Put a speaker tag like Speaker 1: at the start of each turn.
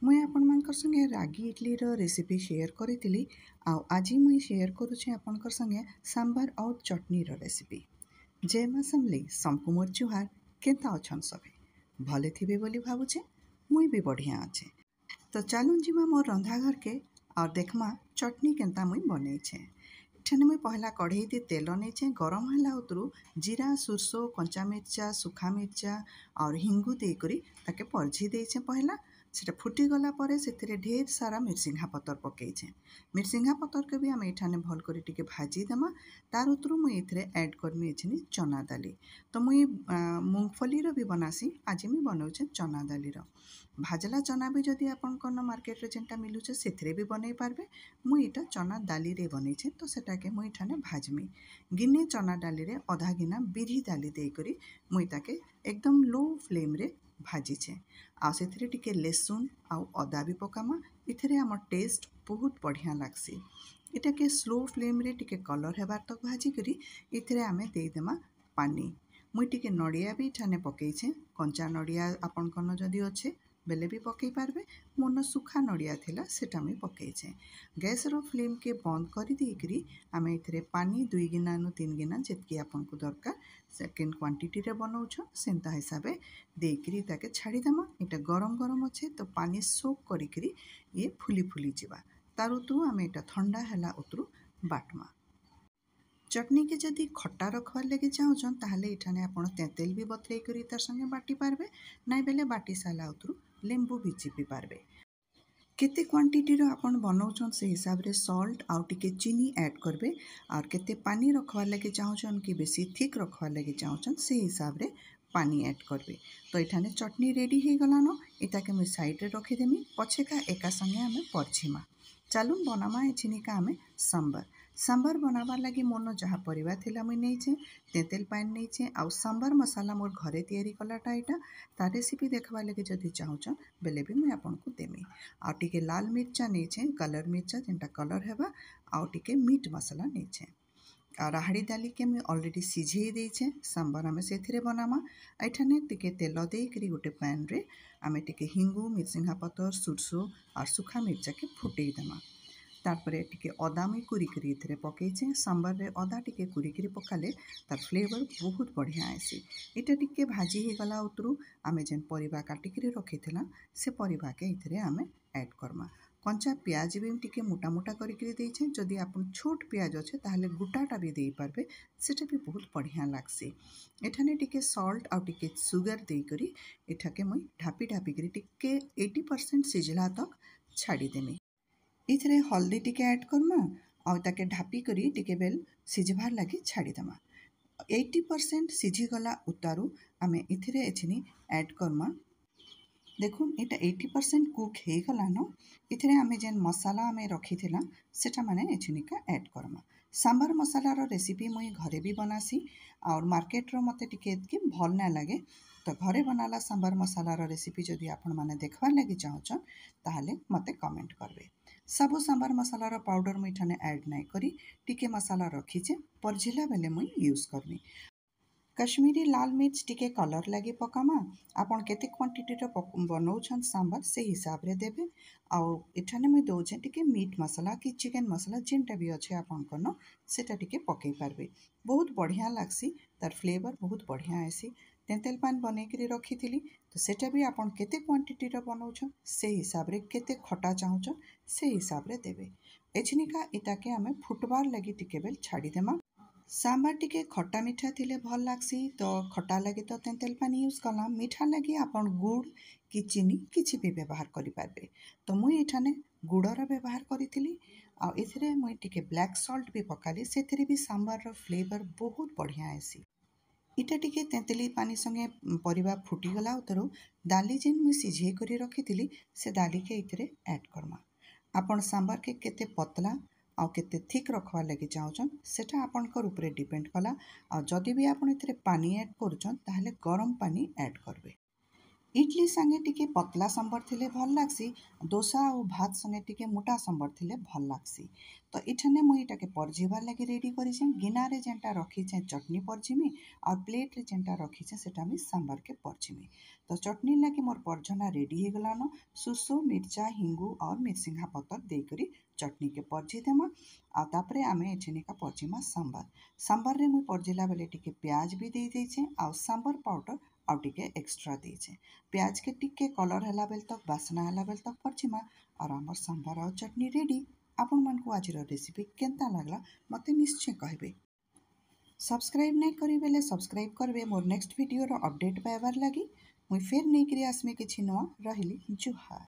Speaker 1: मुई आपनकर संगे रागी इडली रो रेसिपी शेयर करी आज मुई शेयर करुचे आपनकर संगे सांबर और चटनी रो रेसिपी। जय माँ समली समकु मोर जुहार। केंता अछन सबे भले थिबे बोली भावुचे। मुई भी बढ़िया अच्छे। तो चलून जीमा मोर रंधा घर के और देखमा चटनी केंता मुई बनैछे। एठाने मुई पहला कढ़ई दे तेल नैछे। गरम होला उतरू जीरा सुरसो कंचा मिर्चा सुखा मिर्चा और हिंगू देकरी ताके परझी देछे। पहला सेटा फुटी गला परे सेथिरे ढेर सारा मिर्सिंघा पतर पकेइछे। मिर्सिंघा पतर के भी आम एठाने भल करी टिके भाजी देमा। तार उतरू मुई एथिरे ऐड करमी एछिनी चना दाली। तो मुई मूंगफली रो भी बनासी। आज मुई बनौछे चना दाली रो। भाजला चना भी जदि आपन कोन मार्केट रे जेंटा मिलुछे सेथिरे भी बनै पारबे। मुई एटा चना दाली रे बनैछे। तो सेटाके मुई एठाने भाजमी। गिन्ने चना दाली रे आधा गिना बिरही दाली देकरी मुई ताके एकदम लो फ्लेम रे भाजीछे। आ सेथिरे टिके लेसुन आउ अदा भी पकामा। इथिरे हमर टेस्ट बहुत बढ़िया लागसी। इटाके स्लो फ्लेम रे टिके कलर हेबार तक भाजी करी इथिरे आमे देई देमा पानी। मुई टिके नड़िया भी ठाने पकेइछे। कंचा नड़िया आपन कोन जदि अच्छे बेले भी पकई पारबे। मोन सुखा नड़िया थिला सेटा मुई पकेइछे। गैस रो फ्लेम के बंद करी देकरी आमे इथिरे पानी 2 गिना नु 3 गिना जेतकी आपन को दरकार सेकेंड क्वांटिटी रे बनौछ सेंता हिसाबे देकरी ताके छाड़ी देमा। इटा गरम गरम अच्छे तो पानी सोक करी ये फुली फुली जिबा। तार उतरू आमे इटा ठंडा हैला उतरू बाटमा। चटनी के जदि खट्टा रखवार लगे चाहूछन ताहले इठाने आपण तेंतेल भी बतरे करी तार संगे बाटी पारबे। नाइ बेले बाटी साला उतरू लेंबू भी चिपी पारबे। केते क्वांटिटी रो आपण बनौछन से हिसाब रे सॉल्ट आउ टिके चीनी ऐड करबे। और केते पानी रखवार लगे चाहूछन कि बेसी थिक रखवार लगे चाहूछन से हिसाब रे पानी ऐड करबे। तो एठाने चटनी रेडी हे गलानो। इताके मुई साइड रे रखी देमी। पछेका एका संगे आमे परछिमा। चालून बनामा एछिनिका आमे सांबर। सांबर बनाबार लगी मोर जहाँ परिवा थिला मुई नैछे। तेंतेल पानी नैछे आउ सांबर मसाला मोर घरे तैयारी कलाटा एटा। तार रेसिपी देखबार लगे जदि चाहूछन बेले भी मुई आपनको देमी। आउ टिके लाल मिर्चा नैछे कलर मिर्चा जेंटा कलर हेबा। आउ टिके मीट मसाला नैछे। और राहड़ी दाली के मुई ऑलरेडी सिझेई देइछे। सांबर आमे सेथिरे बनामा। एठाने टिके तेल देकरी गोटे पैन रे आमे टिके हिंगू मिर्सिंघा पतर सुरसो और सुखा मिर्चा के फुटेई देमा। तारपरे टिके अदा मुई कुरिकरी इथिरे पकेइछे। सांबर रे अदा टिके कुरिकरी पकाले तार फ्लेवर बहुत बढ़िया आइसी। इटा टिके भाजी हे गला उतरू आमे जेन परिबा काटिकरी रखिथिला से परिबा के इथिरे आमे ऐड करमा। कंचा प्याज भी टिके मोटा मोटा करिकरी देइछे। जदि आपन छोट प्याज अच्छे ताहले गुटाटा भी देई पारबे। सेटा भी बहुत बढ़िया लागसी। एठाने टिके सॉल्ट आउ टिके सुगर देकरी एठाके मुई ढापी ढापी करी टिके 80% सिझला तक छाड़ी देमी। इथिरे हल्दी टिके ऐड करमा आउ ताके ढापी करी टिके बेल सिझबार लगी छाड़ी देमा। 80% सिझी गला उतारू आमे इथिरे एछिनी ऐड करमा। देखुन इटा 80% कुक हे गलानो। इथिरे आमे जेन मसाला आमे रखिथिला सेटा माने एछिनिका ऐड करमा। सांबर मसाला रो रेसिपी मुई घरे भी बनासी। और मार्केट रो मते टिके एतकी भल ना लागे। तो घरे बनाला सांबर मसाला रो रेसिपी जदि आपण माने देखबार लगी चाहूछन ताहले मते कमेंट करबे। सबो सांबर मसाला रो पाउडर मुई ठाने ऐड नाइ करी टिके मसाला रखिछे परझिला बेले मुई यूज करमी। कश्मीरी लाल मिर्च टिके कलर लगी पकामा। आपण केते क्वांटिटी रो बनौछन सांबर से हिसाब रे देबे। आउ एठाने मुई दउछे टिके मीट मसाला कि चिकन मसाला जेंटा भी अच्छे आपण कोन सेटा टिके पकई पारबे। बहुत बढ़िया लागसी। तार फ्लेवर बहुत बढ़िया आइसी। तेंतेल पान बनेकरी रखिथिली तो सेटा भी आपण केते क्वांटिटी रो बनौछन से हिसाब रे केते खटा चाहूछन से हिसाब रे देबे। एछिनिका इताके आमे फुटबार लगी टिके बेल छाड़ी देमा। सांबर टिके खट्टा मीठा थिले भल लागसी। तो खट्टा लगे तो तेंतेल पानी यूज कला। मीठा लगे आपण गुड़ कि चीनी किछि भी व्यवहार करि पारबे। तो मुई एठाने गुड़र व्यवहार करिथिली। आ इथिरे मुई टिके ब्लैक सॉल्ट भी पकाली। सेथिरे भी सांबर रो फ्लेवर बहुत बढ़िया आइसी। इटा टिके तेंतेली पानी संगे परिबा फुटी गला उतरू दाली जेन मुई सिझेई करी रखिथिली से दाली के इथिरे ऐड करमा। आपण सांबर के केते पतला आउ केते थिक रखवार लगे चाहूछन सेटा आपनकर उपरे डिपेंड कला। आ जदि भी आपण इथिरे पानी ऐड करूछन ताहले गरम पानी ऐड करबे। इडली संगे टिके पतला सांबर थिले भल लागसी, डोसा और भात संगे टिके मोटा सांबर थिले भल लागसी। तो इठने मुई इटाके परजिबार लगी रेडी करिछे। गिनारे जेनटा रखीछे चटनी परजिमी और प्लेट रे जेनटा रखीछे सेटा मी सांबर के परजिमी। तो चटनी लगी मोर परजना रेडी हे गलानो। सुसु मिर्चा हिंगू और मिर्सिंगा पतर देकरी चटनी के परजी देमा। आ तापरे आमे एठिनिका परजिमा सांबर। सांबर रे मुई परजिला बेले टिके प्याज भी दे देछे आ सांबर पाउडर आउ टिके एक्स्ट्रा देछे। प्याज के टिके कलर हला बेल तक बास्ना हला बेल तक परजिमा और आमर सांबर और चटनी रेडी। आपण मानकु आजिर रेसिपी केनता लागला मते निश्चय कहबे। सब्सक्राइब नहीं करी बेले सब्सक्राइब करबे मोर नेक्स्ट वीडियो रो अपडेट पाइबार लगी। मुई फेर नहीं करी आसमी किछि नवा रहिली जुहार।